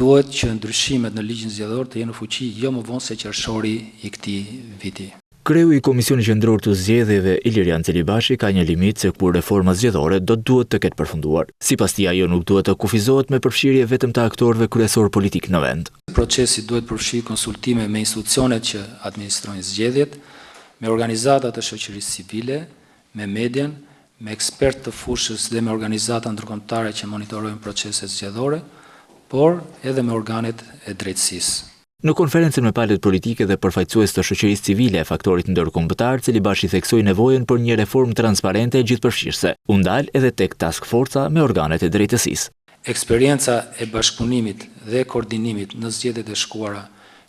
duhet që ndryshimet në ligjin zgjedhor të jenë në fuqi jo më vonë se qershori i këtij viti. Kreu i Komisionit Qendror të Zgjedhjeve Ilirian Celibashi ka një limit se kur reforma zgjedhore do duhet të ketë përfunduar. Sipas tij ajo nuk duhet të kufizohet me përfshirje vetëm të aktorëve kryesor politik në vend. Procesi duhet përfshirë konsultime me institucionet që administrojnë zgjedhjet, me organizata të shoqërisë civile, me median, me ekspertë të fushës dhe me organizata ndërkombëtare që monitorojnë proceset zgjedhore, por edhe me organet e drejtësisë. Në konferencën me palët politike dhe përfaqësues të shoqërisë civile e faktorit ndërkombëtar, Celibashi theksoi nevojën për një reformë transparente e gjithëpërfshirëse, u ndal edhe tek task forca me organet e drejtësisë. Eksperienca e bashkëpunimit dhe koordinimit në zgjedhjet e shkuara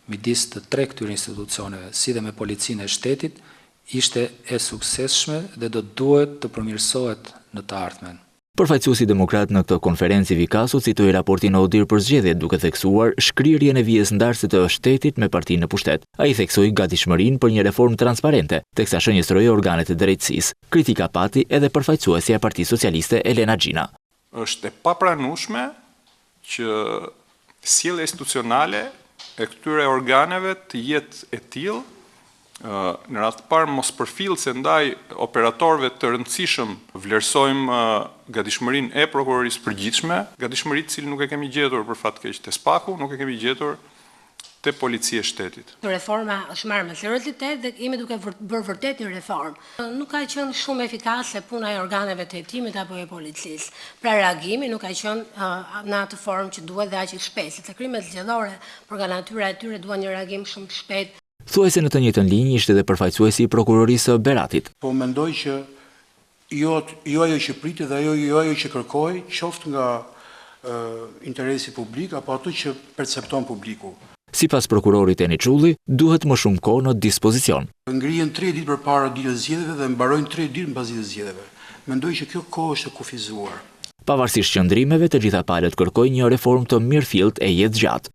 midis të tre këtyre institucioneve, si dhe me policinë e shtetit, ishte e suksesshme dhe do duhet të përmirësohet në të ardhmen. Përfaqësuesi demokrat në këtë konferencë Vikasu citoi raportin ODIHR për zgjedhjet duke theksuar shkrirjen e vijës ndarëse të shtetit me partinë në pushtet. Ai theksoi gatishmërinë për një reformë transparente, teksa shënjestroi organet e drejtësisë. Kritika pati edhe përfaqësuesja e Partisë Socialiste Elena Xhina. Është e papranueshme që sjellja institucionale e këtyre organeve të jetë e tillë në rast të parë mos përfillse ndaj operatorëve të rëndësishëm. Vlerësojmë gatishmërinë e prokurorisë përgjithshme, gatishmëri të cilën nuk e kemi gjetur për fat keq te Spaku, nuk e kemi gjetur te policia e shtetit. Reforma është marrë me seriositet dhe jemi duke bërë vërtet një reformë. Nuk ka qenë shumë efikase puna e organeve të hetimit apo e policisë. Pra reagimi nuk ka qenë në atë formë që duhet dhe aq i shpejtë, sepse krimet zgjedhore për natyra e tyre duan një reagim shumë të shpejtë. Thuajse në të njëjtën linjë ishte edhe përfaqësuesi i prokurorisë Beratit. Po mendoj që jo ajo që priti dhe ajo që kërkoi, qoftë nga interesi publik apo ato që percepton publiku. Sipas prokurorit Eni Çulli, duhet më shumë kohë në dispozicion. Ngrihen 3 ditë përpara ditës zgjedhjeve dhe mbarojnë 3 ditë mbas ditës zgjedhjeve. Mendoj që kjo kohë është e kufizuar. Pavarësisht qëndrimeve, të gjitha palët kërkojnë një reformë të mirëfillt e jetëgjatë.